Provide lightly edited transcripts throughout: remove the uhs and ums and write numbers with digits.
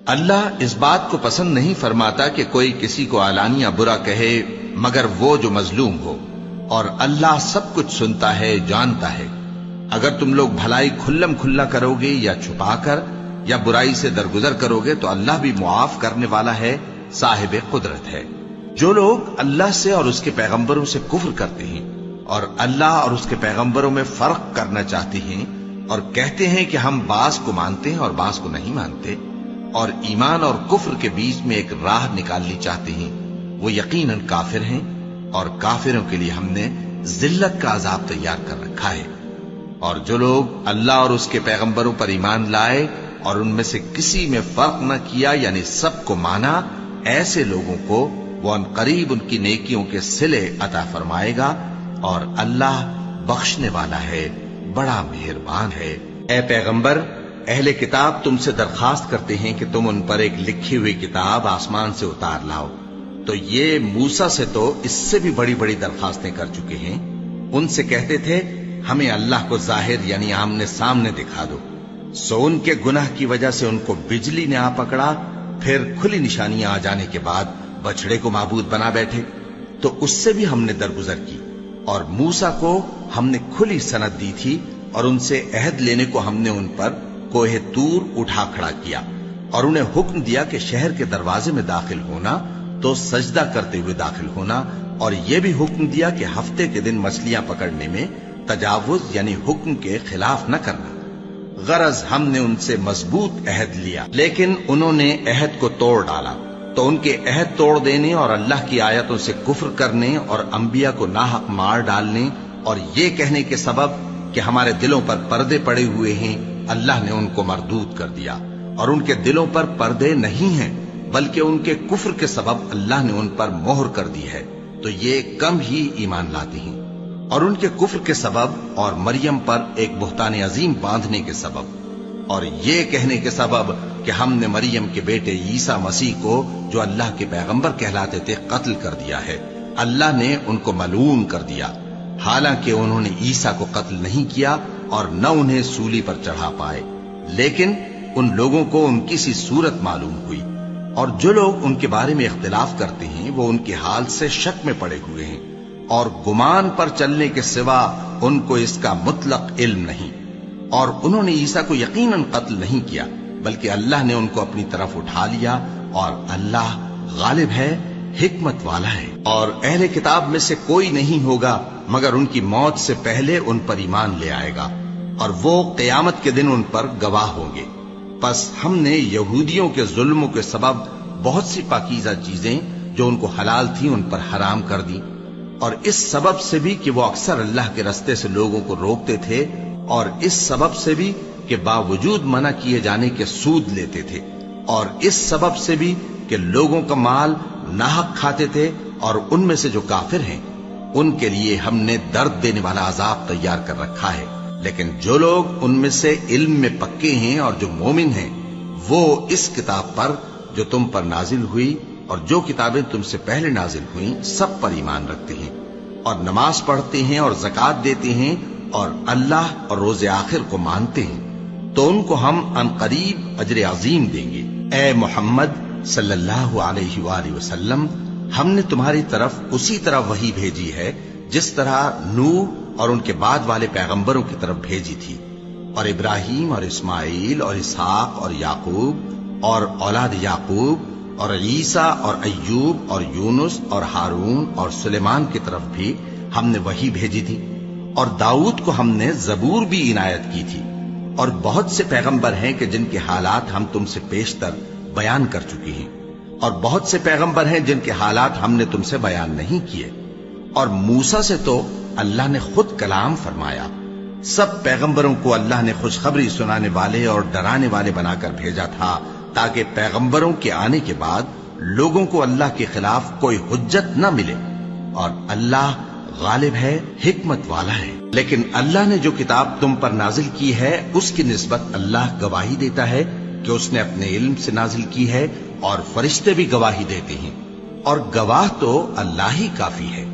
اللہ اس بات کو پسند نہیں فرماتا کہ کوئی کسی کو علانیہ برا کہے مگر وہ جو مظلوم ہو، اور اللہ سب کچھ سنتا ہے، جانتا ہے۔ اگر تم لوگ بھلائی کھلم کھلا کرو گے یا چھپا کر یا برائی سے درگزر کرو گے تو اللہ بھی معاف کرنے والا ہے، صاحب قدرت ہے۔ جو لوگ اللہ سے اور اس کے پیغمبروں سے کفر کرتے ہیں اور اللہ اور اس کے پیغمبروں میں فرق کرنا چاہتے ہیں اور کہتے ہیں کہ ہم بعض کو مانتے ہیں اور بعض کو نہیں مانتے، اور ایمان اور کفر کے بیچ میں ایک راہ نکالنی چاہتے ہیں، وہ یقیناً کافر ہیں، اور کافروں کے لیے ہم نے ذلت کا عذاب تیار کر رکھا ہے۔ اور جو لوگ اللہ اور اس کے پیغمبروں پر ایمان لائے اور ان میں سے کسی میں فرق نہ کیا، یعنی سب کو مانا، ایسے لوگوں کو وہ ان قریب ان کی نیکیوں کے صلے عطا فرمائے گا، اور اللہ بخشنے والا ہے، بڑا مہربان ہے۔ اے پیغمبر، اہل کتاب تم سے درخواست کرتے ہیں کہ تم ان پر ایک لکھی ہوئی کتاب آسمان سے اتار لاؤ، تو یہ موسیٰ سے تو اس سے بھی بڑی بڑی درخواستیں کر چکے ہیں۔ ان سے کہتے تھے ہمیں اللہ کو ظاہر یعنی آمنے سامنے دکھا دو، سو ان کے گناہ کی وجہ سے ان کو بجلی نے آ پکڑا، پھر کھلی نشانیاں آ جانے کے بعد بچڑے کو معبود بنا بیٹھے، تو اس سے بھی ہم نے درگزر کی۔ اور موسیٰ کو ہم نے کھلی سند دی تھی، اور ان سے عہد لینے کو ہم نے ان پر کوہ طور اٹھا کھڑا کیا، اور انہیں حکم دیا کہ شہر کے دروازے میں داخل ہونا تو سجدہ کرتے ہوئے داخل ہونا، اور یہ بھی حکم دیا کہ ہفتے کے دن مچھلیاں پکڑنے میں تجاوز یعنی حکم کے خلاف نہ کرنا۔ غرض ہم نے ان سے مضبوط عہد لیا، لیکن انہوں نے عہد کو توڑ ڈالا، تو ان کے عہد توڑ دینے اور اللہ کی آیتوں سے کفر کرنے اور انبیاء کو ناحق مار ڈالنے اور یہ کہنے کے سبب کہ ہمارے دلوں پر پردے پڑے ہوئے ہیں، اللہ نے ان کو مردود کر دیا۔ اور ان کے دلوں پر پردے نہیں ہیں بلکہ ان کے کفر کے سبب اللہ نے ان پر مہر کر دی ہے، تو یہ کم ہی ایمان لاتے ہیں۔ اور ان کے کفر کے سبب اور مریم پر ایک بہتان عظیم باندھنے کے سبب اور یہ کہنے کے سبب کہ ہم نے مریم کے بیٹے عیسیٰ مسیح کو جو اللہ کے پیغمبر کہلاتے تھے قتل کر دیا ہے، اللہ نے ان کو ملعون کر دیا، حالانکہ انہوں نے عیسیٰ کو قتل نہیں کیا اور نہ انہیں سولی پر چڑھا پائے، لیکن ان لوگوں کو ان کی سی صورت معلوم ہوئی۔ اور جو لوگ ان کے بارے میں اختلاف کرتے ہیں وہ ان کے حال سے شک میں پڑے ہوئے ہیں، اور گمان پر چلنے کے سوا ان کو اس کا مطلق علم نہیں۔ اور انہوں نے عیسیٰ کو یقیناً قتل نہیں کیا بلکہ اللہ نے ان کو اپنی طرف اٹھا لیا، اور اللہ غالب ہے، حکمت والا ہے۔ اور اہل کتاب میں سے کوئی نہیں ہوگا مگر ان کی موت سے پہلے ان پر ایمان لے آئے گا، اور وہ قیامت کے دن ان پر گواہ ہوں گے۔ پس ہم نے یہودیوں کے ظلموں کے سبب بہت سی پاکیزہ چیزیں جو ان کو حلال تھیں ان پر حرام کر دی، اور اس سبب سے بھی کہ وہ اکثر اللہ کے رستے سے لوگوں کو روکتے تھے، اور اس سبب سے بھی کہ باوجود منع کیے جانے کے سود لیتے تھے، اور اس سبب سے بھی کہ لوگوں کا مال ناحق کھاتے تھے، اور ان میں سے جو کافر ہیں ان کے لیے ہم نے درد دینے والا عذاب تیار کر رکھا ہے۔ لیکن جو لوگ ان میں سے علم میں پکے ہیں اور جو مومن ہیں وہ اس کتاب پر جو تم پر نازل ہوئی اور جو کتابیں تم سے پہلے نازل ہوئیں سب پر ایمان رکھتے ہیں، اور نماز پڑھتے ہیں اور زکوٰۃ دیتے ہیں اور اللہ اور روز آخر کو مانتے ہیں، تو ان کو ہم ان قریب اجر عظیم دیں گے۔ اے محمد صلی اللہ علیہ وآلہ وسلم، ہم نے تمہاری طرف اسی طرح وحی بھیجی ہے جس طرح نوح اور ان کے بعد والے پیغمبروں کی طرف بھیجی تھی، اور ابراہیم اور اسماعیل اور اسحاق اور یعقوب اور اولاد یعقوب اور عیسیٰ اور ایوب اور یونس اور ہارون اور سلیمان کی طرف بھی ہم نے وحی بھیجی تھی، اور داؤد کو ہم نے زبور بھی عنایت کی تھی، اور بہت سے پیغمبر ہیں کہ جن کے حالات ہم تم سے پیشتر بیان کر چکے ہیں، اور بہت سے پیغمبر ہیں جن کے حالات ہم نے تم سے بیان نہیں کیے۔ اور موسیٰ سے تو اللہ نے خود کلام فرمایا۔ سب پیغمبروں کو اللہ نے خوشخبری سنانے والے اور ڈرانے والے بنا کر بھیجا تھا تاکہ پیغمبروں کے آنے کے بعد لوگوں کو اللہ کے خلاف کوئی حجت نہ ملے، اور اللہ غالب ہے، حکمت والا ہے۔ لیکن اللہ نے جو کتاب تم پر نازل کی ہے اس کی نسبت اللہ گواہی دیتا ہے کہ اس نے اپنے علم سے نازل کی ہے، اور فرشتے بھی گواہی دیتے ہیں، اور گواہ تو اللہ ہی کافی ہے۔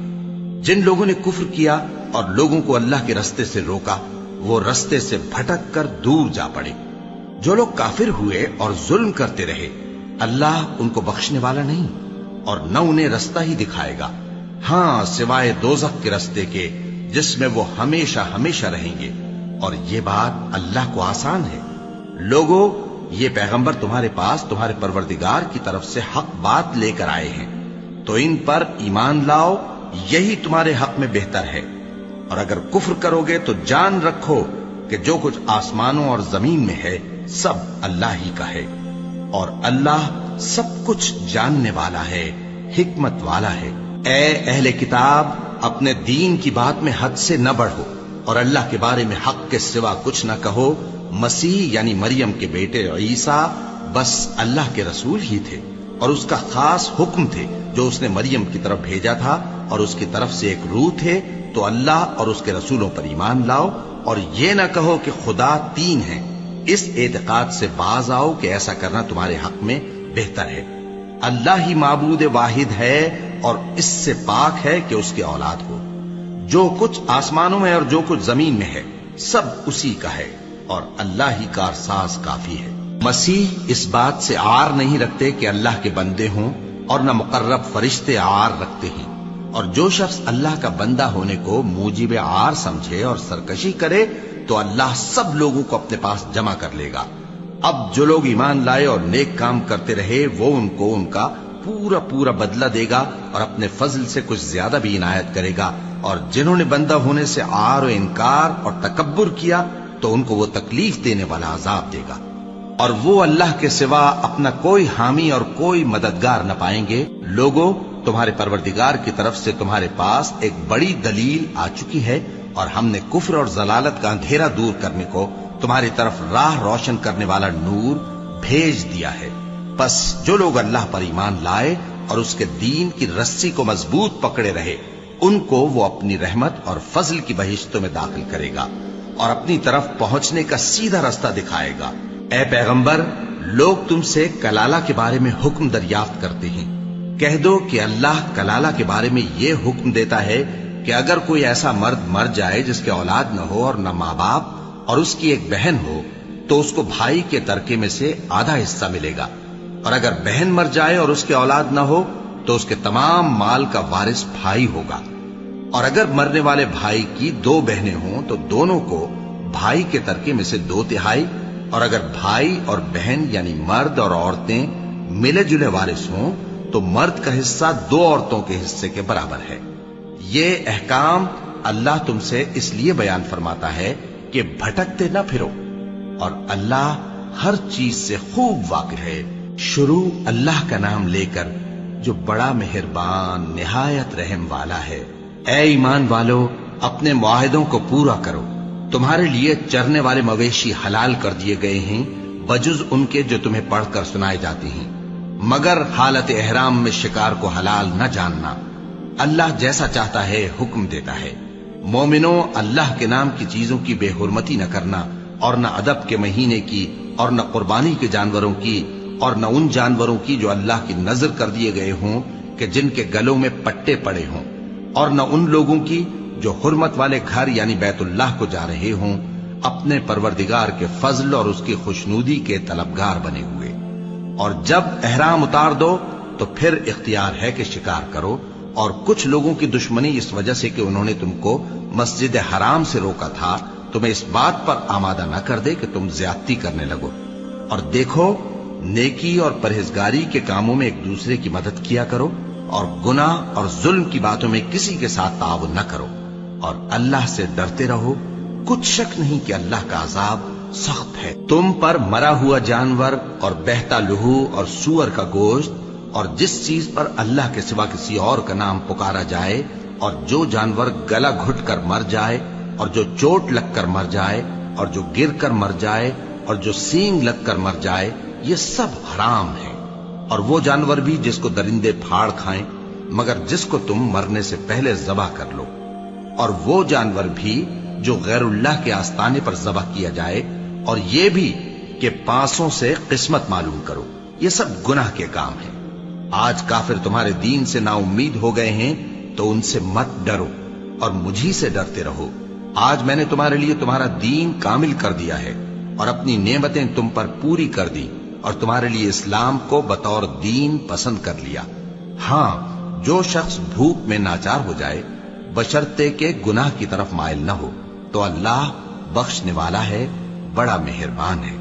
جن لوگوں نے کفر کیا اور لوگوں کو اللہ کے رستے سے روکا وہ رستے سے بھٹک کر دور جا پڑے۔ جو لوگ کافر ہوئے اور ظلم کرتے رہے اللہ ان کو بخشنے والا نہیں اور نہ انہیں رستہ ہی دکھائے گا، ہاں سوائے دوزخ کے رستے کے جس میں وہ ہمیشہ ہمیشہ رہیں گے، اور یہ بات اللہ کو آسان ہے۔ لوگوں، یہ پیغمبر تمہارے پاس تمہارے پروردگار کی طرف سے حق بات لے کر آئے ہیں، تو ان پر ایمان لاؤ، یہی تمہارے حق میں بہتر ہے، اور اگر کفر کرو گے تو جان رکھو کہ جو کچھ آسمانوں اور زمین میں ہے سب اللہ ہی کا ہے، اور اللہ سب کچھ جاننے والا ہے، حکمت والا ہے۔ اے اہل کتاب، اپنے دین کی بات میں حد سے نہ بڑھو اور اللہ کے بارے میں حق کے سوا کچھ نہ کہو۔ مسیح یعنی مریم کے بیٹے عیسیٰ بس اللہ کے رسول ہی تھے اور اس کا خاص حکم تھے جو اس نے مریم کی طرف بھیجا تھا، اور اس کی طرف سے ایک روح تھے۔ تو اللہ اور اس کے رسولوں پر ایمان لاؤ اور یہ نہ کہو کہ خدا تین ہیں، اس اعتقاد سے باز آؤ کہ ایسا کرنا تمہارے حق میں بہتر ہے۔ اللہ ہی معبود واحد ہے اور اس سے پاک ہے کہ اس کی اولاد ہو۔ جو کچھ آسمانوں میں اور جو کچھ زمین میں ہے سب اسی کا ہے، اور اللہ ہی کارساز کافی ہے۔ مسیح اس بات سے عار نہیں رکھتے کہ اللہ کے بندے ہوں، اور نہ مقرب فرشتے عار رکھتے ہیں، اور جو شخص اللہ کا بندہ ہونے کو موجب عار سمجھے اور سرکشی کرے تو اللہ سب لوگوں کو اپنے پاس جمع کر لے گا۔ اب جو لوگ ایمان لائے اور نیک کام کرتے رہے وہ ان کو ان کا پورا پورا بدلہ دے گا اور اپنے فضل سے کچھ زیادہ بھی عنایت کرے گا، اور جنہوں نے بندہ ہونے سے عار و انکار اور تکبر کیا تو ان کو وہ تکلیف دینے والا عذاب دے گا، اور وہ اللہ کے سوا اپنا کوئی حامی اور کوئی مددگار نہ پائیں گے۔ لوگوں، تمہارے پروردگار کی طرف سے تمہارے پاس ایک بڑی دلیل آ چکی ہے، اور ہم نے کفر اور ضلالت کا اندھیرا دور کرنے کو تمہاری طرف راہ روشن کرنے والا نور بھیج دیا ہے۔ پس جو لوگ اللہ پر ایمان لائے اور اس کے دین کی رسی کو مضبوط پکڑے رہے ان کو وہ اپنی رحمت اور فضل کی بہشتوں میں داخل کرے گا اور اپنی طرف پہنچنے کا سیدھا رستہ دکھائے گا۔ اے پیغمبر، لوگ تم سے کلالہ کے بارے میں حکم دریافت کرتے ہیں، کہہ دو کہ اللہ کلالہ کے بارے میں یہ حکم دیتا ہے کہ اگر کوئی ایسا مرد مر جائے جس کے اولاد نہ ہو اور نہ ماں باپ اور اس کی ایک بہن ہو تو اس کو بھائی کے ترکے میں سے آدھا حصہ ملے گا، اور اگر بہن مر جائے اور اس کے اولاد نہ ہو تو اس کے تمام مال کا وارث بھائی ہوگا، اور اگر مرنے والے بھائی کی دو بہنیں ہوں تو دونوں کو بھائی کے ترکے میں سے 2/3، اور اگر بھائی اور بہن یعنی مرد اور عورتیں ملے جلے وارث ہوں تو مرد کا حصہ 2 عورتوں کے حصے کے برابر ہے۔ یہ احکام اللہ تم سے اس لیے بیان فرماتا ہے کہ بھٹکتے نہ پھرو، اور اللہ ہر چیز سے خوب واقف ہے۔ شروع اللہ کا نام لے کر جو بڑا مہربان نہایت رحم والا ہے۔ اے ایمان والو، اپنے معاہدوں کو پورا کرو۔ تمہارے لیے چرنے والے مویشی حلال کر دیے گئے ہیں بجز ان کے جو تمہیں پڑھ کر سنائے جاتے ہیں، مگر حالت احرام میں شکار کو حلال نہ جاننا۔ اللہ جیسا چاہتا ہے حکم دیتا ہے۔ مومنوں، اللہ کے نام کی چیزوں کی بے حرمتی نہ کرنا، اور نہ ادب کے مہینے کی، اور نہ قربانی کے جانوروں کی، اور نہ ان جانوروں کی جو اللہ کی نذر کر دیے گئے ہوں کہ جن کے گلوں میں پٹے پڑے ہوں، اور نہ ان لوگوں کی جو حرمت والے گھر یعنی بیت اللہ کو جا رہے ہوں اپنے پروردگار کے فضل اور اس کی خوشنودی کے طلبگار بنے ہوئے۔ اور جب احرام اتار دو تو پھر اختیار ہے کہ شکار کرو، اور کچھ لوگوں کی دشمنی اس وجہ سے کہ انہوں نے تم کو مسجد حرام سے روکا تھا تمہیں اس بات پر آمادہ نہ کر دے کہ تم زیادتی کرنے لگو۔ اور دیکھو، نیکی اور پرہیزگاری کے کاموں میں ایک دوسرے کی مدد کیا کرو، اور گناہ اور ظلم کی باتوں میں کسی کے ساتھ تعاون نہ کرو، اور اللہ سے ڈرتے رہو۔ کچھ شک نہیں کہ اللہ کا عذاب سخت ہے۔ تم پر مرا ہوا جانور اور بہتا لہو اور سور کا گوشت اور جس چیز پر اللہ کے سوا کسی اور کا نام پکارا جائے، اور جو جانور گلا گھٹ کر مر جائے، اور جو چوٹ لگ کر مر جائے، اور جو گر کر مر جائے، اور جو سینگ لگ کر مر جائے، یہ سب حرام ہے۔ اور وہ جانور بھی جس کو درندے پھاڑ کھائیں، مگر جس کو تم مرنے سے پہلے ذبح کر لو، اور وہ جانور بھی جو غیر اللہ کے آستانے پر ذبح کیا جائے، اور یہ بھی کہ پاسوں سے قسمت معلوم کرو، یہ سب گناہ کے کام ہیں۔ آج کافر تمہارے دین سے نا امید ہو گئے ہیں تو ان سے مت ڈرو اور مجھی سے ڈرتے رہو۔ آج میں نے تمہارے لیے تمہارا دین کامل کر دیا ہے، اور اپنی نعمتیں تم پر پوری کر دی اور تمہارے لیے اسلام کو بطور دین پسند کر لیا۔ ہاں، جو شخص بھوک میں ناچار ہو جائے بشرطے کہ گناہ کی طرف مائل نہ ہو تو اللہ بخشنے والا ہے، بڑا مہربان ہے۔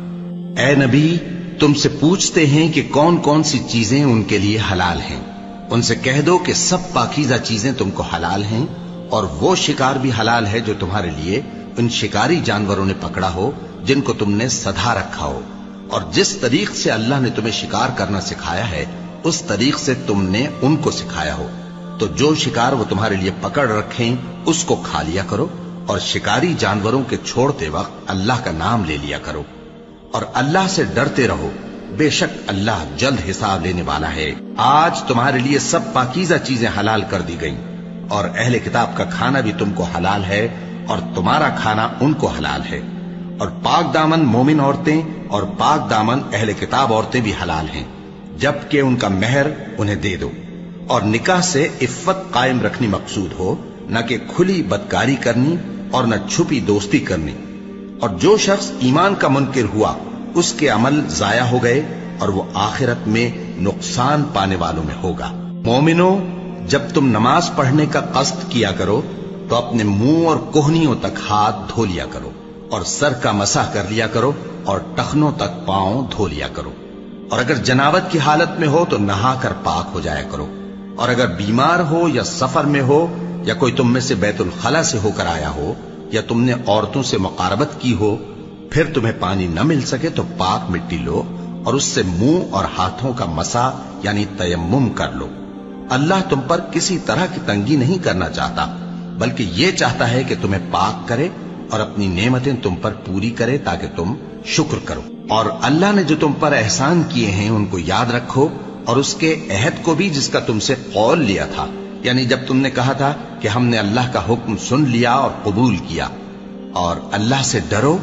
اے نبی، تم سے پوچھتے ہیں کہ کون کون سی چیزیں ان کے لیے حلال ہیں۔ ان سے کہہ دو کہ سب پاکیزہ چیزیں تم کو حلال ہیں، اور وہ شکار بھی حلال ہے جو تمہارے لیے ان شکاری جانوروں نے پکڑا ہو جن کو تم نے سدھا رکھا ہو، اور جس طریق سے اللہ نے تمہیں شکار کرنا سکھایا ہے اس طریق سے تم نے ان کو سکھایا ہو۔ تو جو شکار وہ تمہارے لیے پکڑ رکھیں اس کو کھا لیا کرو، اور شکاری جانوروں کے چھوڑتے وقت اللہ کا نام لے لیا کرو، اور اللہ سے ڈرتے رہو، بے شک اللہ جلد حساب لینے والا ہے۔ آج تمہارے لیے سب پاکیزہ چیزیں حلال کر دی گئیں، اور اہل کتاب کا کھانا بھی تم کو حلال ہے اور تمہارا کھانا ان کو حلال ہے، اور پاک دامن مومن عورتیں اور پاک دامن اہل کتاب عورتیں بھی حلال ہیں، جبکہ ان کا مہر انہیں دے دو، اور نکاح سے عفت قائم رکھنی مقصود ہو، نہ کہ کھلی بدکاری کرنی اور نہ چھپی دوستی کرنی۔ اور جو شخص ایمان کا منکر ہوا اس کے عمل ضائع ہو گئے اور وہ آخرت میں نقصان پانے والوں میں ہوگا۔ مومنوں، جب تم نماز پڑھنے کا قصد کیا کرو تو اپنے منہ اور کوہنیوں تک ہاتھ دھو لیا کرو، اور سر کا مسح کر لیا کرو، اور ٹخنوں تک پاؤں دھو لیا کرو، اور اگر جنابت کی حالت میں ہو تو نہا کر پاک ہو جایا کرو، اور اگر بیمار ہو یا سفر میں ہو یا کوئی تم میں سے بیت الخلا سے ہو کر آیا ہو یا تم نے عورتوں سے مقاربت کی ہو، پھر تمہیں پانی نہ مل سکے تو پاک مٹی لو اور اس سے منہ اور ہاتھوں کا مسح یعنی تیمم کر لو۔ اللہ تم پر کسی طرح کی تنگی نہیں کرنا چاہتا، بلکہ یہ چاہتا ہے کہ تمہیں پاک کرے اور اپنی نعمتیں تم پر پوری کرے تاکہ تم شکر کرو۔ اور اللہ نے جو تم پر احسان کیے ہیں ان کو یاد رکھو، اور اس کے عہد کو بھی جس کا تم سے قول لیا تھا، یعنی جب تم نے کہا تھا کہ ہم نے اللہ کا حکم سن لیا اور قبول کیا۔ اور اللہ سے ڈرو،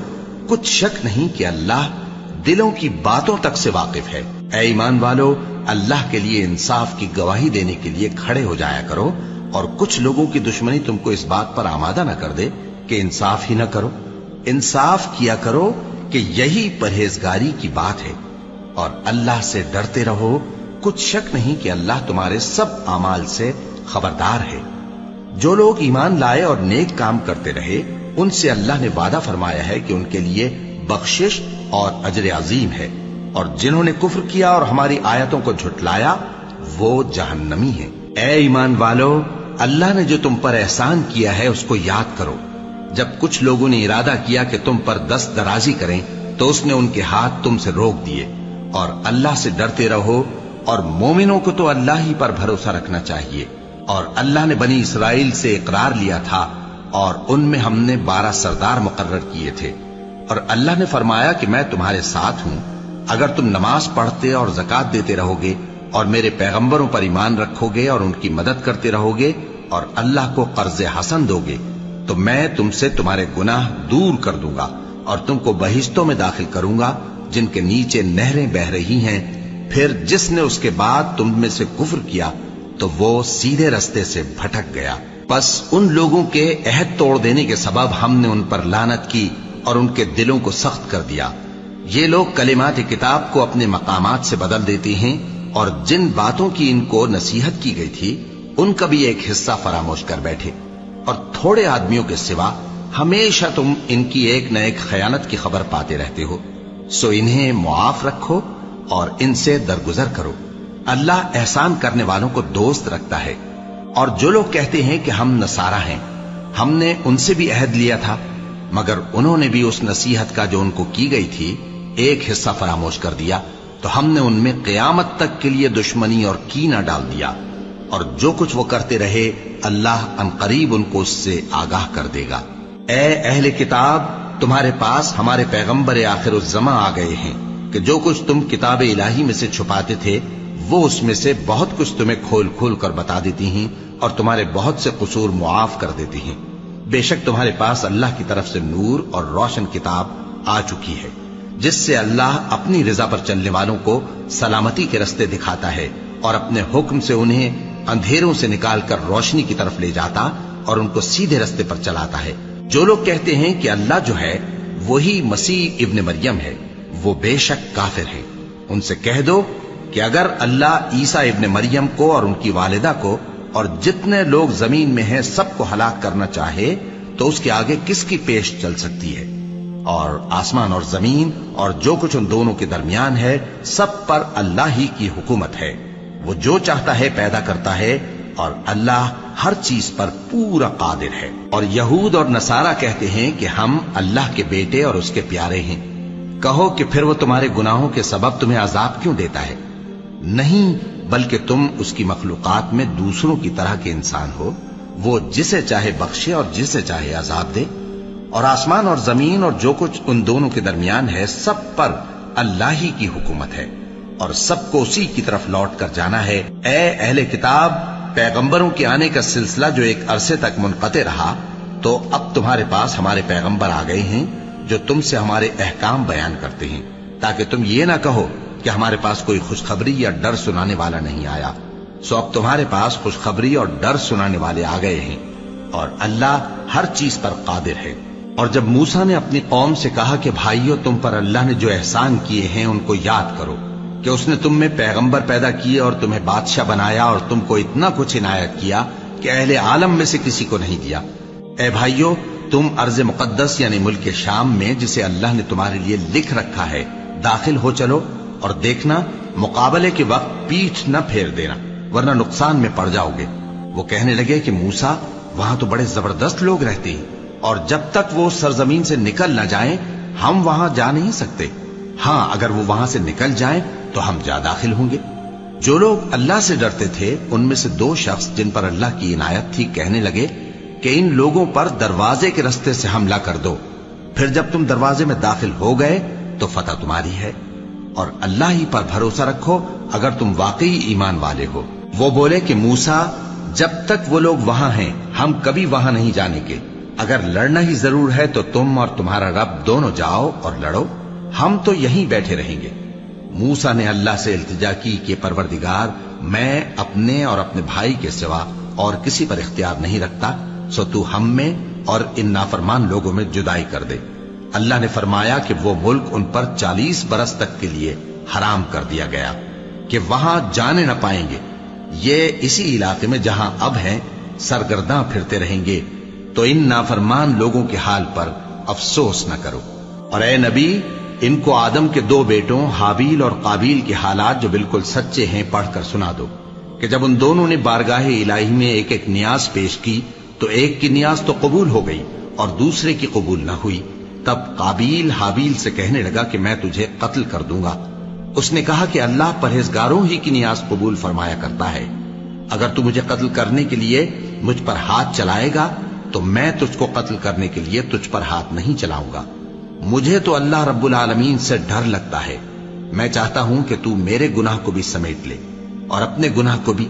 کچھ شک نہیں کہ اللہ دلوں کی باتوں تک سے واقف ہے۔ اے ایمان والو، اللہ کے لیے انصاف کی گواہی دینے کے لیے کھڑے ہو جایا کرو، اور کچھ لوگوں کی دشمنی تم کو اس بات پر آمادہ نہ کر دے کہ انصاف ہی نہ کرو۔ انصاف کیا کرو کہ یہی پرہیزگاری کی بات ہے، اور اللہ سے ڈرتے رہو، کچھ شک نہیں کہ اللہ تمہارے سب اعمال سے خبردار ہے۔ جو لوگ ایمان لائے اور نیک کام کرتے رہے ان سے اللہ نے وعدہ فرمایا ہے کہ ان کے لیے بخشش اور اجر عظیم ہے، اور جنہوں نے کفر کیا اور ہماری آیتوں کو جھٹلایا وہ جہنمی ہیں۔ اے ایمان والو، اللہ نے جو تم پر احسان کیا ہے اس کو یاد کرو۔ جب کچھ لوگوں نے ارادہ کیا کہ تم پر دست درازی کریں تو اس نے ان کے ہاتھ تم سے روک دیے، اور اللہ سے ڈرتے رہو، اور مومنوں کو تو اللہ ہی پر بھروسہ رکھنا چاہیے۔ اور اللہ نے بنی اسرائیل سے اقرار لیا تھا، اور ان میں ہم نے 12 سردار مقرر کیے تھے، اور اللہ نے فرمایا کہ میں تمہارے ساتھ ہوں، اگر تم نماز پڑھتے اور زکوٰۃ دیتے رہو گے اور میرے پیغمبروں پر ایمان رکھو گے اور ان کی مدد کرتے رہو گے اور اللہ کو قرض حسن دو گے تو میں تم سے تمہارے گناہ دور کر دوں گا اور تم کو بہشتوں میں داخل کروں گا جن کے نیچے نہریں بہ رہی ہیں۔ پھر جس نے اس کے بعد تم میں سے کفر کیا تو وہ سیدھے رستے سے بھٹک گیا۔ پس ان لوگوں کے عہد توڑ دینے کے سبب ہم نے ان پر لعنت کی اور ان کے دلوں کو سخت کر دیا۔ یہ لوگ کلمات کتاب کو اپنے مقامات سے بدل دیتے ہیں، اور جن باتوں کی ان کو نصیحت کی گئی تھی ان کا بھی ایک حصہ فراموش کر بیٹھے، اور تھوڑے آدمیوں کے سوا ہمیشہ تم ان کی ایک نہ ایک خیانت کی خبر پاتے رہتے ہو۔ سو انہیں معاف رکھو اور ان سے درگزر کرو۔ اللہ احسان کرنے والوں کو دوست رکھتا ہے۔ اور جو لوگ کہتے ہیں کہ ہم نصارہ ہیں، ہم نے ان سے بھی عہد لیا تھا، مگر انہوں نے بھی اس نصیحت کا جو ان کو کی گئی تھی ایک حصہ فراموش کر دیا، تو ہم نے ان میں قیامت تک کے لیے دشمنی اور کینہ ڈال دیا، اور جو کچھ وہ کرتے رہے اللہ عنقریب ان کو اس سے آگاہ کر دے گا۔ اے اہل کتاب، تمہارے پاس ہمارے پیغمبر آخر الزماں آ گئے ہیں کہ جو کچھ تم کتاب الہی میں سے چھپاتے تھے وہ اس میں سے بہت کچھ تمہیں کھول کھول کر بتا دیتی ہیں اور تمہارے بہت سے قصور معاف کر دیتی ہیں۔ بے شک تمہارے پاس اللہ کی طرف سے نور اور روشن کتاب آ چکی ہے، جس سے اللہ اپنی رضا پر چلنے والوں کو سلامتی کے رستے دکھاتا ہے اور اپنے حکم سے انہیں اندھیروں سے نکال کر روشنی کی طرف لے جاتا اور ان کو سیدھے رستے پر چلاتا ہے۔ جو لوگ کہتے ہیں کہ اللہ جو ہے وہی مسیح ابن مریم ہے، وہ بے شک کافر ہے۔ ان سے کہہ دو کہ اگر اللہ عیسیٰ ابن مریم کو اور ان کی والدہ کو اور جتنے لوگ زمین میں ہیں سب کو ہلاک کرنا چاہے تو اس کے آگے کس کی پیش چل سکتی ہے؟ اور آسمان اور زمین اور جو کچھ ان دونوں کے درمیان ہے سب پر اللہ ہی کی حکومت ہے۔ وہ جو چاہتا ہے پیدا کرتا ہے اور اللہ ہر چیز پر پورا قادر ہے۔ اور یہود اور نصارہ کہتے ہیں کہ ہم اللہ کے بیٹے اور اس کے پیارے ہیں۔ کہو کہ پھر وہ تمہارے گناہوں کے سبب تمہیں عذاب کیوں دیتا ہے؟ نہیں، بلکہ تم اس کی مخلوقات میں دوسروں کی طرح کے انسان ہو، وہ جسے چاہے بخشے اور جسے چاہے عذاب دے۔ اور آسمان اور زمین اور جو کچھ ان دونوں کے درمیان ہے سب پر اللہ ہی کی حکومت ہے اور سب کو اسی کی طرف لوٹ کر جانا ہے۔ اے اہل کتاب، پیغمبروں کے آنے کا سلسلہ جو ایک عرصے تک منقطع رہا، تو اب تمہارے پاس ہمارے پیغمبر آ گئے ہیں جو تم سے ہمارے احکام بیان کرتے ہیں، تاکہ تم یہ نہ کہو کہ ہمارے پاس کوئی خوشخبری یا ڈر سنانے والا نہیں آیا۔ سو اب تمہارے پاس خوشخبری اور ڈر سنانے والے آ گئے ہیں، اور اللہ ہر چیز پر قادر ہے۔ اور جب موسیٰ نے اپنی قوم سے کہا کہ بھائیو، تم پر اللہ نے جو احسان کیے ہیں ان کو یاد کرو، کہ اس نے تم میں پیغمبر پیدا کیے اور تمہیں بادشاہ بنایا اور تم کو اتنا کچھ عنایت کیا کہ اہل عالم میں سے کسی کو نہیں دیا۔ اے بھائیو، تم ارض مقدس یعنی ملک شام میں، جسے اللہ نے تمہارے لیے لکھ رکھا ہے، داخل ہو چلو، اور دیکھنا مقابلے کے وقت پیٹھ نہ پھیر دینا، ورنہ نقصان میں پڑ جاؤ گے۔ وہ کہنے لگے کہ موسیٰ، وہاں تو بڑے زبردست لوگ رہتے ہیں، اور جب تک وہ سرزمین سے نکل نہ جائیں ہم وہاں جا نہیں سکتے۔ ہاں، اگر وہ وہاں سے نکل جائیں تو ہم جا داخل ہوں گے۔ جو لوگ اللہ سے ڈرتے تھے ان میں سے 2 شخص جن پر اللہ کی عنایت تھی کہنے لگے کہ ان لوگوں پر دروازے کے رستے سے حملہ کر دو، پھر جب تم دروازے میں داخل ہو گئے تو فتح تمہاری ہے، اور اللہ ہی پر بھروسہ رکھو اگر تم واقعی ایمان والے ہو۔ وہ بولے کہ موسیٰ، جب تک وہ لوگ وہاں ہیں ہم کبھی وہاں نہیں جانے کے، اگر لڑنا ہی ضرور ہے تو تم اور تمہارا رب دونوں جاؤ اور لڑو، ہم تو یہیں بیٹھے رہیں گے۔ موسیٰ نے اللہ سے التجا کی کہ پروردگار، میں اپنے اور اپنے بھائی کے سوا اور کسی پر اختیار نہیں رکھتا، سو تو ہم میں اور ان نافرمان لوگوں میں جدائی کر دے۔ اللہ نے فرمایا کہ وہ ملک ان پر 40 برس تک کے لیے حرام کر دیا گیا کہ وہاں جانے نہ پائیں گے۔ یہ اسی علاقے میں جہاں اب ہیں سرگرداں پھرتے رہیں گے، تو ان نافرمان لوگوں کے حال پر افسوس نہ کرو۔ اور اے نبی، ان کو آدم کے 2 بیٹوں حابیل اور قابیل کے حالات جو بالکل سچے ہیں پڑھ کر سنا دو، کہ جب ان دونوں نے بارگاہ الہی میں ایک ایک نیاز پیش کی تو ایک کی نیاز تو قبول ہو گئی اور دوسرے کی قبول نہ ہوئی۔ تب قابیل حابیل سے کہنے لگا کہ میں تجھے قتل کر دوں گا۔ اس نے کہا کہ اللہ پرہیزگاروں ہی کی نیاز قبول فرمایا کرتا ہے، اگر تو مجھے قتل کرنے کے لیے مجھ پر ہاتھ چلائے گا تو میں تجھ کو قتل کرنے کے لیے تجھ پر ہاتھ نہیں چلاؤں گا۔ مجھے تو اللہ رب العالمین سے ڈر لگتا ہے، میں چاہتا ہوں کہ تو میرے گناہ کو بھی سمیٹ لے اور اپنے گناہ کو بھی،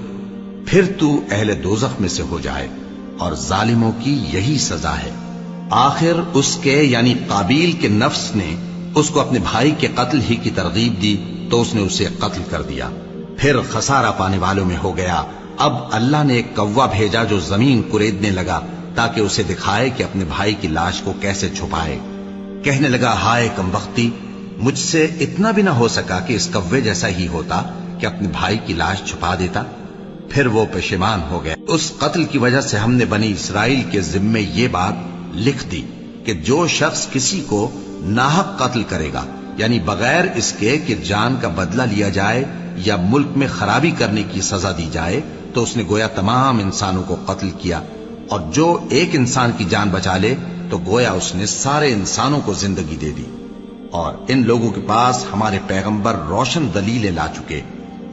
پھر تو اہل دوزخ میں سے ہو جائے، اور ظالموں کی یہی سزا ہے۔ آخر اس کے یعنی قابیل کے نفس نے اس کو اپنے بھائی کے قتل ہی کی ترغیب دی تو اس نے اسے قتل کر دیا، پھر خسارہ پانے والوں میں ہو گیا۔ اب اللہ نے ایک کوا بھیجا جو زمین کریدنے لگا تاکہ اسے دکھائے کہ اپنے بھائی کی لاش کو کیسے چھپائے۔ کہنے لگا، ہائے کمبختی، مجھ سے اتنا بھی نہ ہو سکا کہ اس کوے جیسا ہی ہوتا کہ اپنے بھائی کی لاش چھپا دیتا۔ پھر وہ پشیمان ہو گیا۔ اس قتل کی وجہ سے ہم نے بنی اسرائیل کے ذمے یہ بات لکھ دی کہ جو شخص کسی کو ناحق قتل کرے گا، یعنی بغیر اس کے کہ جان کا بدلہ لیا جائے یا ملک میں خرابی کرنے کی سزا دی جائے، تو اس نے گویا تمام انسانوں کو قتل کیا، اور جو ایک انسان کی جان بچا لے تو گویا اس نے سارے انسانوں کو زندگی دے دی۔ اور ان لوگوں کے پاس ہمارے پیغمبر روشن دلیلیں لا چکے،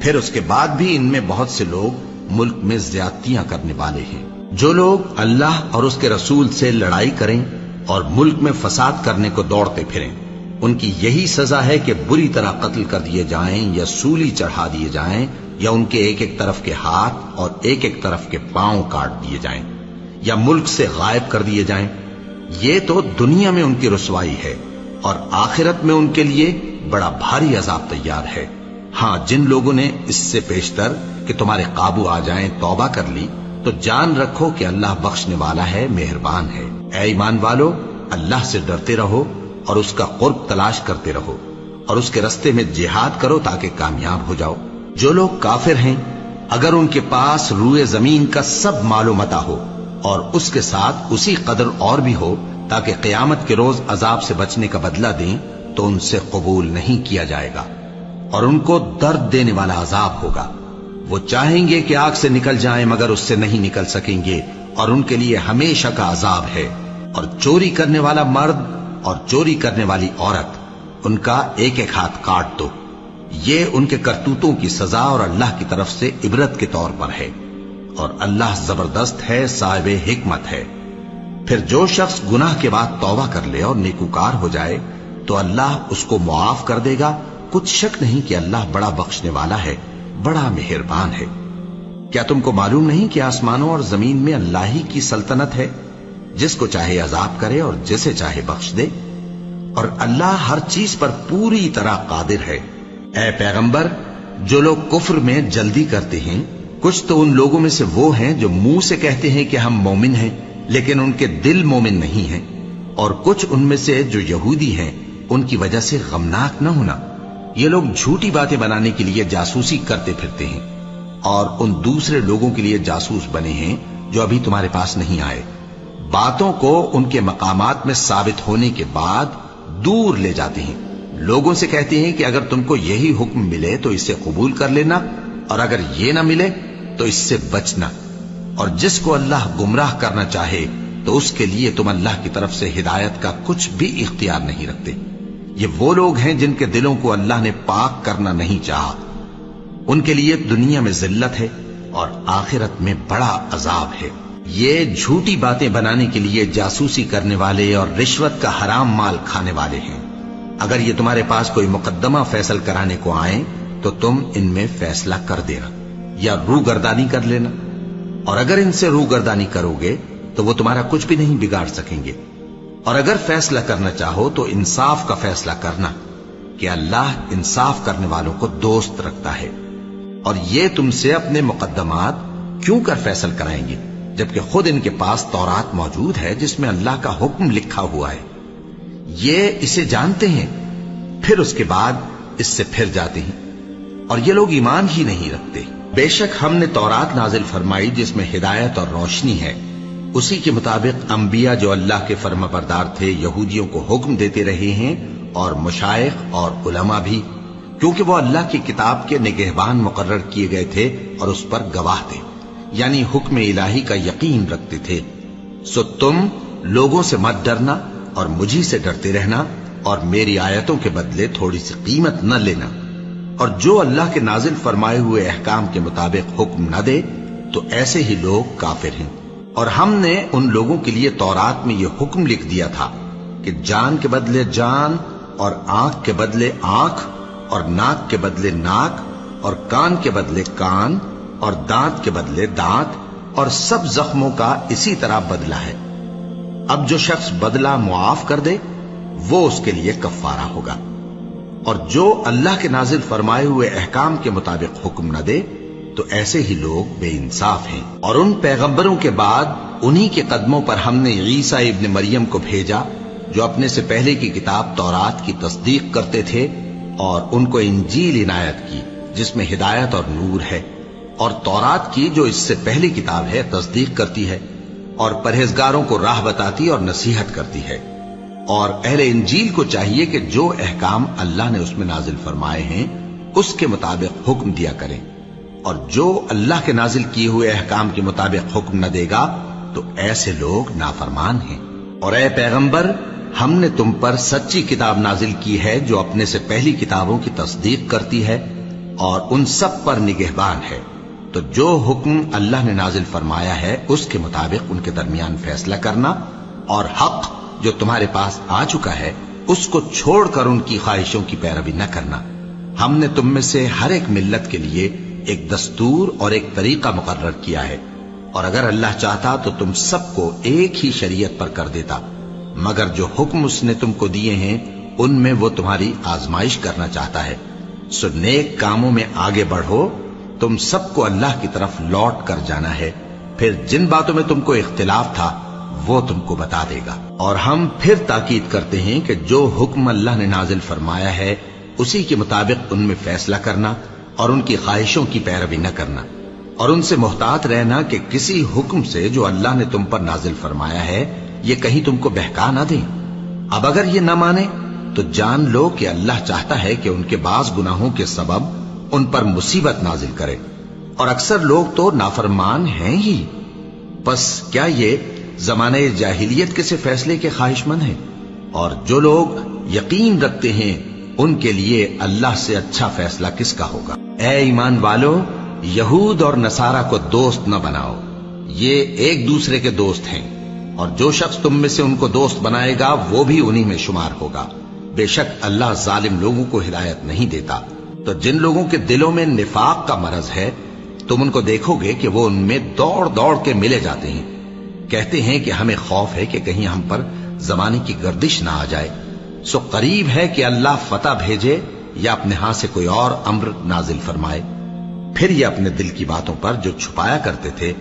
پھر اس کے بعد بھی ان میں بہت سے لوگ ملک میں زیادتیاں کرنے والے ہیں۔ جو لوگ اللہ اور اس کے رسول سے لڑائی کریں اور ملک میں فساد کرنے کو دوڑتے پھریں، ان کی یہی سزا ہے کہ بری طرح قتل کر دیے جائیں یا سولی چڑھا دیے جائیں، یا ان کے ایک ایک طرف کے ہاتھ اور ایک ایک طرف کے پاؤں کاٹ دیے جائیں، یا ملک سے غائب کر دیے جائیں۔ یہ تو دنیا میں ان کی رسوائی ہے، اور آخرت میں ان کے لیے بڑا بھاری عذاب تیار ہے۔ ہاں، جن لوگوں نے اس سے پیشتر کہ تمہارے قابو آ جائیں توبہ کر لی، تو جان رکھو کہ اللہ بخشنے والا ہے، مہربان ہے۔ اے ایمان والو، اللہ سے ڈرتے رہو اور اس کا قرب تلاش کرتے رہو اور اس کے رستے میں جہاد کرو تاکہ کامیاب ہو جاؤ۔ جو لوگ کافر ہیں اگر ان کے پاس روئے زمین کا سب مال و متاع ہو اور اس کے ساتھ اسی قدر اور بھی ہو تاکہ قیامت کے روز عذاب سے بچنے کا بدلہ دیں تو ان سے قبول نہیں کیا جائے گا اور ان کو درد دینے والا عذاب ہوگا۔ وہ چاہیں گے کہ آگ سے نکل جائیں مگر اس سے نہیں نکل سکیں گے اور ان کے لیے ہمیشہ کا عذاب ہے۔ اور چوری کرنے والا مرد اور چوری کرنے والی عورت ان کا ایک ایک ہاتھ کاٹ دو، یہ ان کے کرتوتوں کی سزا اور اللہ کی طرف سے عبرت کے طور پر ہے، اور اللہ زبردست ہے، صاحب حکمت ہے۔ پھر جو شخص گناہ کے بعد توبہ کر لے اور نیکوکار ہو جائے تو اللہ اس کو معاف کر دے گا، کچھ شک نہیں کہ اللہ بڑا بخشنے والا ہے، بڑا مہربان ہے۔ کیا تم کو معلوم نہیں کہ آسمانوں اور زمین میں اللہ ہی کی سلطنت ہے، جس کو چاہے عذاب کرے اور جسے چاہے بخش دے، اور اللہ ہر چیز پر پوری طرح قادر ہے۔ اے پیغمبر، جو لوگ کفر میں جلدی کرتے ہیں کچھ تو ان لوگوں میں سے وہ ہیں جو منہ سے کہتے ہیں کہ ہم مومن ہیں لیکن ان کے دل مومن نہیں ہیں، اور کچھ ان میں سے جو یہودی ہیں ان کی وجہ سے غمناک نہ ہونا۔ یہ لوگ جھوٹی باتیں بنانے کے لیے جاسوسی کرتے پھرتے ہیں اور ان دوسرے لوگوں کے لیے جاسوس بنے ہیں جو ابھی تمہارے پاس نہیں آئے، باتوں کو ان کے مقامات میں ثابت ہونے کے بعد دور لے جاتے ہیں، لوگوں سے کہتے ہیں کہ اگر تم کو یہی حکم ملے تو اسے قبول کر لینا اور اگر یہ نہ ملے تو اس سے بچنا، اور جس کو اللہ گمراہ کرنا چاہے تو اس کے لیے تم اللہ کی طرف سے ہدایت کا کچھ بھی اختیار نہیں رکھتے۔ یہ وہ لوگ ہیں جن کے دلوں کو اللہ نے پاک کرنا نہیں چاہا، ان کے لیے دنیا میں ذلت ہے اور آخرت میں بڑا عذاب ہے۔ یہ جھوٹی باتیں بنانے کے لیے جاسوسی کرنے والے اور رشوت کا حرام مال کھانے والے ہیں۔ اگر یہ تمہارے پاس کوئی مقدمہ فیصل کرانے کو آئیں تو تم ان میں فیصلہ کر دینا یا روگردانی کر لینا، اور اگر ان سے روگردانی کرو گے تو وہ تمہارا کچھ بھی نہیں بگاڑ سکیں گے، اور اگر فیصلہ کرنا چاہو تو انصاف کا فیصلہ کرنا کہ اللہ انصاف کرنے والوں کو دوست رکھتا ہے۔ اور یہ تم سے اپنے مقدمات کیوں کر فیصل کرائیں گے جبکہ خود ان کے پاس تورات موجود ہے جس میں اللہ کا حکم لکھا ہوا ہے۔ یہ اسے جانتے ہیں پھر اس کے بعد اس سے پھر جاتے ہیں، اور یہ لوگ ایمان ہی نہیں رکھتے۔ بے شک ہم نے تورات نازل فرمائی جس میں ہدایت اور روشنی ہے، اسی کے مطابق انبیاء جو اللہ کے فرما بردار تھے یہودیوں کو حکم دیتے رہے ہیں، اور مشائخ اور علماء بھی، کیونکہ وہ اللہ کی کتاب کے نگہبان مقرر کیے گئے تھے اور اس پر گواہ تھے، یعنی حکم الہی کا یقین رکھتے تھے۔ سو تم لوگوں سے مت ڈرنا اور مجھی سے ڈرتے رہنا، اور میری آیتوں کے بدلے تھوڑی سی قیمت نہ لینا، اور جو اللہ کے نازل فرمائے ہوئے احکام کے مطابق حکم نہ دے تو ایسے ہی لوگ کافر ہیں۔ اور ہم نے ان لوگوں کے لیے تورات میں یہ حکم لکھ دیا تھا کہ جان کے بدلے جان، اور آنکھ کے بدلے آنکھ، اور ناک کے بدلے ناک، اور کان کے بدلے کان، اور دانت کے بدلے دانت، اور سب زخموں کا اسی طرح بدلہ ہے۔ اب جو شخص بدلہ معاف کر دے وہ اس کے لیے کفارہ ہوگا، اور جو اللہ کے نازل فرمائے ہوئے احکام کے مطابق حکم نہ دے تو ایسے ہی لوگ بے انصاف ہیں۔ اور ان پیغمبروں کے بعد انہی کے قدموں پر ہم نے عیسیٰ ابن مریم کو بھیجا جو اپنے سے پہلے کی کتاب تورات کی تصدیق کرتے تھے، اور ان کو انجیل عنایت کی جس میں ہدایت اور نور ہے، اور تورات کی جو اس سے پہلی کتاب ہے تصدیق کرتی ہے اور پرہیزگاروں کو راہ بتاتی اور نصیحت کرتی ہے۔ اور اہل انجیل کو چاہیے کہ جو احکام اللہ نے اس میں نازل فرمائے ہیں اس کے مطابق حکم دیا کریں، اور جو اللہ کے نازل کیے ہوئے احکام کے مطابق حکم نہ دے گا تو ایسے لوگ نافرمان ہیں۔ اور اے پیغمبر، ہم نے تم پر سچی کتاب نازل کی ہے جو اپنے سے پہلی کتابوں کی تصدیق کرتی ہے اور ان سب پر نگہبان ہے، تو جو حکم اللہ نے نازل فرمایا ہے اس کے مطابق ان کے درمیان فیصلہ کرنا، اور حق جو تمہارے پاس آ چکا ہے اس کو چھوڑ کر ان کی خواہشوں کی پیروی نہ کرنا۔ ہم نے تم میں سے ہر ایک ملت کے لیے ایک دستور اور ایک طریقہ مقرر کیا ہے، اور اگر اللہ چاہتا تو تم سب کو ایک ہی شریعت پر کر دیتا، مگر جو حکم اس نے تم کو دیے ہیں ان میں وہ تمہاری آزمائش کرنا چاہتا ہے۔ سو نیک کاموں میں آگے بڑھو، تم سب کو اللہ کی طرف لوٹ کر جانا ہے، پھر جن باتوں میں تم کو اختلاف تھا وہ تم کو بتا دے گا۔ اور ہم پھر تاکید کرتے ہیں کہ جو حکم اللہ نے نازل فرمایا ہے اسی کے مطابق ان میں فیصلہ کرنا اور ان کی خواہشوں کی پیروی نہ کرنا، اور ان سے محتاط رہنا کہ کسی حکم سے جو اللہ نے تم پر نازل فرمایا ہے یہ کہیں تم کو بہکا نہ دیں۔ اب اگر یہ نہ مانے تو جان لو کہ اللہ چاہتا ہے کہ ان کے بعض گناہوں کے سبب ان پر مصیبت نازل کرے، اور اکثر لوگ تو نافرمان ہیں ہی۔ پس کیا یہ زمانے جاہلیت کے سے فیصلے کے خواہش مند ہیں؟ اور جو لوگ یقین رکھتے ہیں ان کے لیے اللہ سے اچھا فیصلہ کس کا ہوگا۔ اے ایمان والو، یہود اور نصارہ کو دوست نہ بناؤ، یہ ایک دوسرے کے دوست ہیں، اور جو شخص تم میں سے ان کو دوست بنائے گا وہ بھی انہی میں شمار ہوگا۔ بے شک اللہ ظالم لوگوں کو ہدایت نہیں دیتا۔ تو جن لوگوں کے دلوں میں نفاق کا مرض ہے تم ان کو دیکھو گے کہ وہ ان میں دوڑ دوڑ کے ملے جاتے ہیں، کہتے ہیں کہ ہمیں خوف ہے کہ کہیں ہم پر زمانے کی گردش نہ آ جائے، سو قریب ہے کہ اللہ فتح بھیجے یا اپنے ہاں سے کوئی اور امر نازل فرمائے، پھر یہ اپنے دل کی باتوں پر جو چھپایا کرتے تھے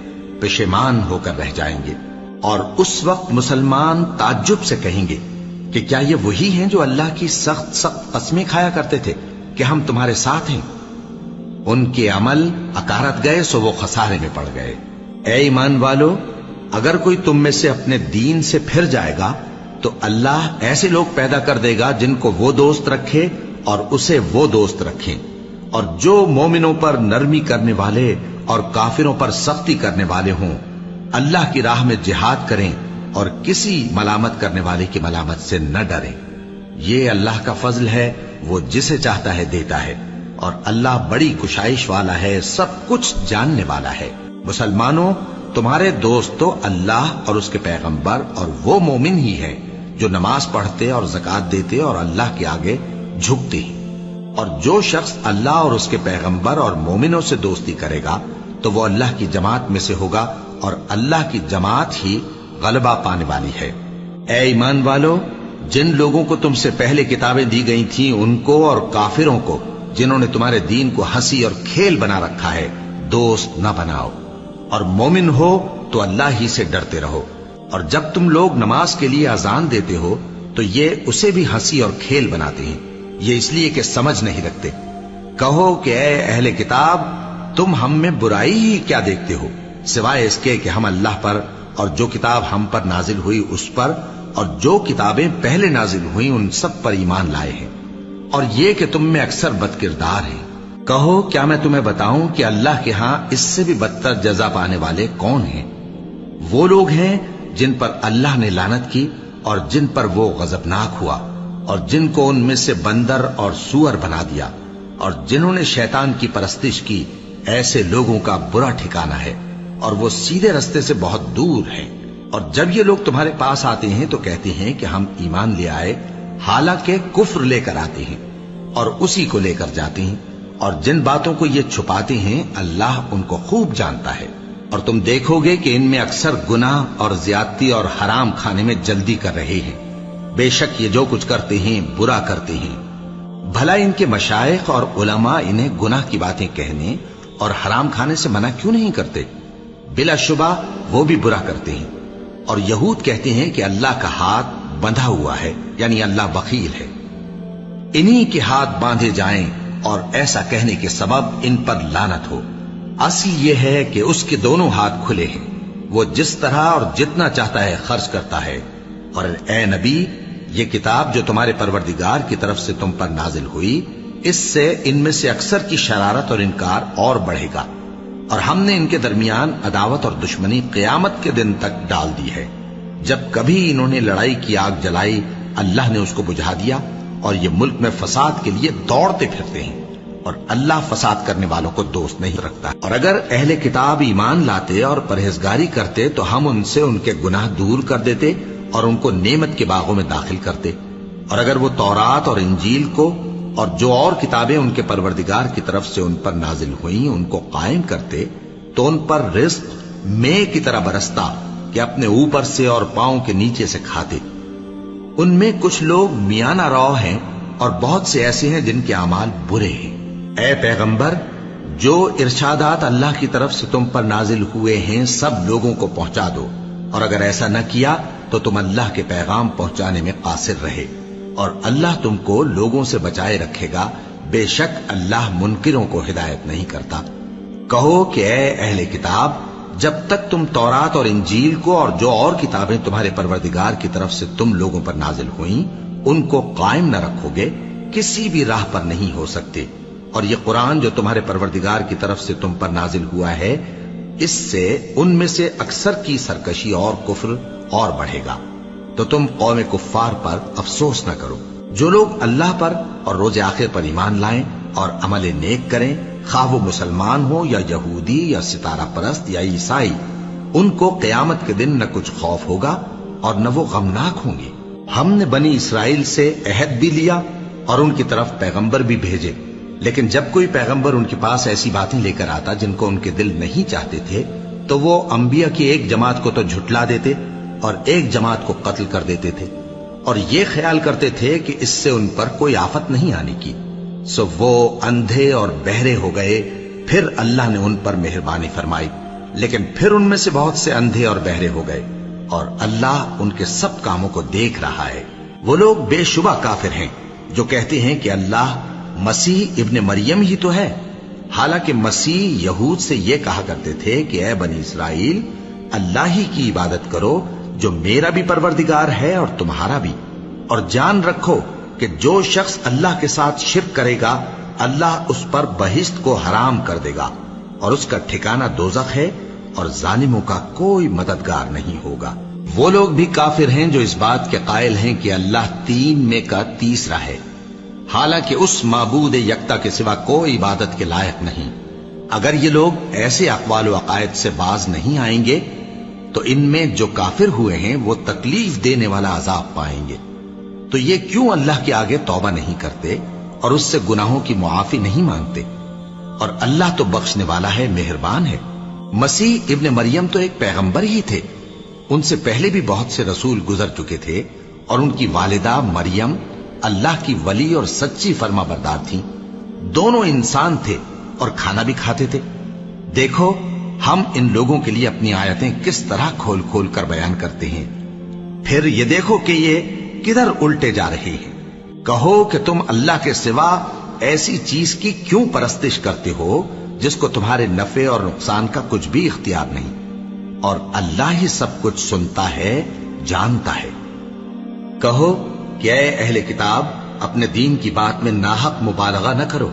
پشیمان ہو کر رہ جائیں گے۔ اور اس وقت مسلمان تعجب سے کہیں گے کہ کیا یہ وہی ہیں جو اللہ کی سخت سخت قسمیں کھایا کرتے تھے کہ ہم تمہارے ساتھ ہیں؟ ان کے عمل اکارت گئے سو وہ خسارے میں پڑ گئے۔ اے ایمان والو، اگر کوئی تم میں سے اپنے دین سے پھر جائے گا تو اللہ ایسے لوگ پیدا کر دے گا جن کو وہ دوست رکھے اور اسے وہ دوست رکھیں، اور جو مومنوں پر نرمی کرنے والے اور کافروں پر سختی کرنے والے ہوں، اللہ کی راہ میں جہاد کریں اور کسی ملامت کرنے والے کی ملامت سے نہ ڈریں۔ یہ اللہ کا فضل ہے، وہ جسے چاہتا ہے دیتا ہے، اور اللہ بڑی کشائش والا ہے، سب کچھ جاننے والا ہے۔ مسلمانوں، تمہارے دوست تو اللہ اور اس کے پیغمبر اور وہ مومن ہی ہے جو نماز پڑھتے اور زکوٰۃ دیتے اور اللہ کے آگے جھکتے ہیں۔ اور جو شخص اللہ اور اس کے پیغمبر اور مومنوں سے دوستی کرے گا تو وہ اللہ کی جماعت میں سے ہوگا، اور اللہ کی جماعت ہی غلبہ پانے والی ہے۔ اے ایمان والو، جن لوگوں کو تم سے پہلے کتابیں دی گئی تھیں ان کو اور کافروں کو جنہوں نے تمہارے دین کو ہنسی اور کھیل بنا رکھا ہے دوست نہ بناؤ، اور مومن ہو تو اللہ ہی سے ڈرتے رہو۔ اور جب تم لوگ نماز کے لیے اذان دیتے ہو تو یہ اسے بھی ہنسی اور کھیل بناتے ہیں، یہ اس لیے کہ سمجھ نہیں رکھتے۔ کہو کہ اے اہل کتاب، تم ہم میں برائی ہی کیا دیکھتے ہو، سوائے اس کے کہ ہم اللہ پر اور جو کتاب ہم پر نازل ہوئی اس پر اور جو کتابیں پہلے نازل ہوئیں ان سب پر ایمان لائے ہیں، اور یہ کہ تم میں اکثر بد کردار ہیں۔ کہو کیا میں تمہیں بتاؤں کہ اللہ کے ہاں اس سے بھی بدتر جزا پانے والے کون ہیں؟ وہ لوگ ہیں جن پر اللہ نے لعنت کی اور جن پر وہ غضبناک ہوا، اور جن کو ان میں سے بندر اور سور بنا دیا، اور جنہوں نے شیطان کی پرستش کی، ایسے لوگوں کا برا ٹھکانہ ہے، اور وہ سیدھے رستے سے بہت دور ہیں۔ اور جب یہ لوگ تمہارے پاس آتے ہیں تو کہتے ہیں کہ ہم ایمان لے آئے، حالانکہ کفر لے کر آتے ہیں اور اسی کو لے کر جاتے ہیں، اور جن باتوں کو یہ چھپاتے ہیں اللہ ان کو خوب جانتا ہے۔ اور تم دیکھو گے کہ ان میں اکثر گناہ اور زیادتی اور حرام کھانے میں جلدی کر رہے ہیں، بے شک یہ جو کچھ کرتے ہیں برا کرتے ہیں۔ بھلا ان کے مشائخ اور علماء انہیں گناہ کی باتیں کہنے اور حرام کھانے سے منع کیوں نہیں کرتے؟ بلا شبہ وہ بھی برا کرتے ہیں۔ اور یہود کہتے ہیں کہ اللہ کا ہاتھ بندھا ہوا ہے، یعنی اللہ بخیل ہے، انہی کے ہاتھ باندھے جائیں، اور ایسا کہنے کے سبب ان پر لعنت ہو۔ اصل یہ ہے کہ اس کے دونوں ہاتھ کھلے ہیں، وہ جس طرح اور جتنا چاہتا ہے خرچ کرتا ہے۔ اور اے نبی، یہ کتاب جو تمہارے پروردگار کی طرف سے تم پر نازل ہوئی، اس سے ان میں سے اکثر کی شرارت اور انکار اور بڑھے گا، اور ہم نے ان کے درمیان عداوت اور دشمنی قیامت کے دن تک ڈال دی ہے۔ جب کبھی انہوں نے لڑائی کی آگ جلائی اللہ نے اس کو بجھا دیا، اور یہ ملک میں فساد کے لیے دوڑتے پھرتے ہیں، اور اللہ فساد کرنے والوں کو دوست نہیں رکھتا۔ اور اگر اہل کتاب ایمان لاتے اور پرہیزگاری کرتے تو ہم ان سے ان کے گناہ دور کر دیتے اور ان کو نعمت کے باغوں میں داخل کرتے۔ اور اگر وہ تورات اور انجیل کو اور جو اور کتابیں ان کے پروردگار کی طرف سے ان پر نازل ہوئیں ان کو قائم کرتے تو ان پر رزق مے کی طرح برستا کہ اپنے اوپر سے اور پاؤں کے نیچے سے کھاتے۔ ان میں کچھ لوگ میانہ رو ہیں اور بہت سے ایسے ہیں جن کے اعمال برے ہیں۔ اے پیغمبر، جو ارشادات اللہ کی طرف سے تم پر نازل ہوئے ہیں سب لوگوں کو پہنچا دو، اور اگر ایسا نہ کیا تو تم اللہ کے پیغام پہنچانے میں قاصر رہے، اور اللہ تم کو لوگوں سے بچائے رکھے گا، بے شک اللہ منکروں کو ہدایت نہیں کرتا۔ کہو کہ اے اہل کتاب، جب تک تم تورات اور انجیل کو اور جو اور کتابیں تمہارے پروردگار کی طرف سے تم لوگوں پر نازل ہوئیں ان کو قائم نہ رکھو گے، کسی بھی راہ پر نہیں ہو سکتے، اور یہ قرآن جو تمہارے پروردگار کی طرف سے تم پر نازل ہوا ہے، اس سے ان میں سے اکثر کی سرکشی اور کفر اور بڑھے گا، تو تم قوم کفار پر افسوس نہ کرو۔ جو لوگ اللہ پر اور روز آخر پر ایمان لائیں اور عمل نیک کریں، خواہ وہ مسلمان ہو یا یہودی یا ستارہ پرست یا عیسائی، ان کو قیامت کے دن نہ کچھ خوف ہوگا اور نہ وہ غمناک ہوں گے۔ ہم نے بنی اسرائیل سے عہد بھی لیا اور ان کی طرف پیغمبر بھی بھیجے، لیکن جب کوئی پیغمبر ان کے پاس ایسی باتیں لے کر آتا جن کو ان کے دل نہیں چاہتے تھے تو وہ انبیاء کی ایک جماعت کو تو جھٹلا دیتے اور ایک جماعت کو قتل کر دیتے تھے، اور یہ خیال کرتے تھے کہ اس سے ان پر کوئی آفت نہیں آنے کی، سو وہ اندھے اور بہرے ہو گئے۔ پھر اللہ نے ان پر مہربانی فرمائی، لیکن پھر ان میں سے بہت سے اندھے اور بہرے ہو گئے، اور اللہ ان کے سب کاموں کو دیکھ رہا ہے۔ وہ لوگ بے شبہ کافر ہیں جو کہتے ہیں کہ اللہ مسیح ابن مریم ہی تو ہے، حالانکہ مسیح یہود سے یہ کہا کرتے تھے کہ اے بنی اسرائیل، اللہ ہی کی عبادت کرو جو میرا بھی پروردگار ہے اور تمہارا بھی، اور جان رکھو کہ جو شخص اللہ کے ساتھ شرک کرے گا اللہ اس پر بہشت کو حرام کر دے گا، اور اس کا ٹھکانہ دوزخ ہے، اور ظالموں کا کوئی مددگار نہیں ہوگا۔ وہ لوگ بھی کافر ہیں جو اس بات کے قائل ہیں کہ اللہ تین میں کا تیسرا ہے، حالانکہ اس معبود یکتا کے سوا کوئی عبادت کے لائق نہیں۔ اگر یہ لوگ ایسے اقوال و عقائد سے باز نہیں آئیں گے تو ان میں جو کافر ہوئے ہیں وہ تکلیف دینے والا عذاب پائیں گے۔ تو یہ کیوں اللہ کے آگے توبہ نہیں کرتے اور اس سے گناہوں کی معافی نہیں مانگتے؟ اور اللہ تو بخشنے والا ہے، مہربان ہے۔ مسیح ابن مریم تو ایک پیغمبر ہی تھے، ان سے پہلے بھی بہت سے رسول گزر چکے تھے، اور ان کی والدہ مریم اللہ کی ولی اور سچی فرما بردار تھیں، دونوں انسان تھے اور کھانا بھی کھاتے تھے۔ دیکھو ہم ان لوگوں کے لیے اپنی آیتیں کس طرح کھول کھول کر بیان کرتے ہیں، پھر یہ دیکھو کہ یہ کدھر الٹے جا رہے ہیں۔ کہو کہ تم اللہ کے سوا ایسی چیز کی کیوں پرستش کرتے ہو جس کو تمہارے نفع اور نقصان کا کچھ بھی اختیار نہیں، اور اللہ ہی سب کچھ سنتا ہے، جانتا ہے۔ کہو کہ اے اہل کتاب، اپنے دین کی بات میں ناحق مبالغہ نہ کرو،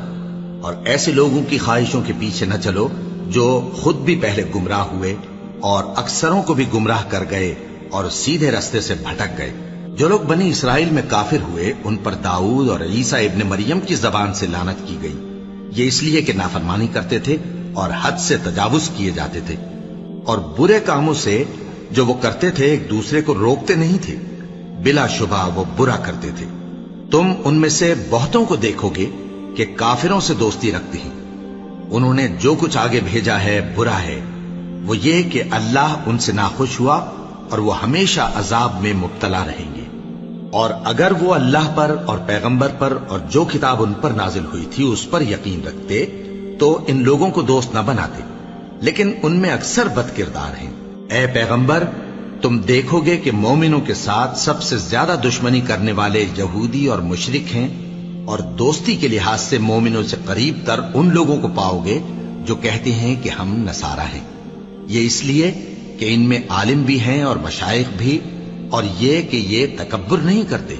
اور ایسے لوگوں کی خواہشوں کے پیچھے نہ چلو جو خود بھی پہلے گمراہ ہوئے اور اکثروں کو بھی گمراہ کر گئے اور سیدھے رستے سے بھٹک گئے۔ جو لوگ بنی اسرائیل میں کافر ہوئے ان پر داؤد اور عیسیٰ ابن مریم کی زبان سے لعنت کی گئی، یہ اس لیے کہ نافرمانی کرتے تھے اور حد سے تجاوز کیے جاتے تھے، اور برے کاموں سے جو وہ کرتے تھے ایک دوسرے کو روکتے نہیں تھے، بلا شبہ وہ برا کرتے تھے۔ تم ان میں سے بہتوں کو دیکھو گے کہ کافروں سے دوستی رکھتے ہیں، انہوں نے جو کچھ آگے بھیجا ہے برا ہے، وہ یہ کہ اللہ ان سے ناخوش ہوا اور وہ ہمیشہ عذاب میں مبتلا رہیں گے۔ اور اگر وہ اللہ پر اور پیغمبر پر اور جو کتاب ان پر نازل ہوئی تھی اس پر یقین رکھتے تو ان لوگوں کو دوست نہ بناتے، لیکن ان میں اکثر بد کردار ہیں۔ اے پیغمبر، تم دیکھو گے کہ مومنوں کے ساتھ سب سے زیادہ دشمنی کرنے والے یہودی اور مشرک ہیں، اور دوستی کے لحاظ سے مومنوں سے قریب تر ان لوگوں کو پاؤ گے جو کہتے ہیں کہ ہم نصارہ ہیں۔ یہ اس لیے کہ ان میں عالم بھی ہیں اور مشائخ بھی، اور یہ کہ یہ تکبر نہیں کرتے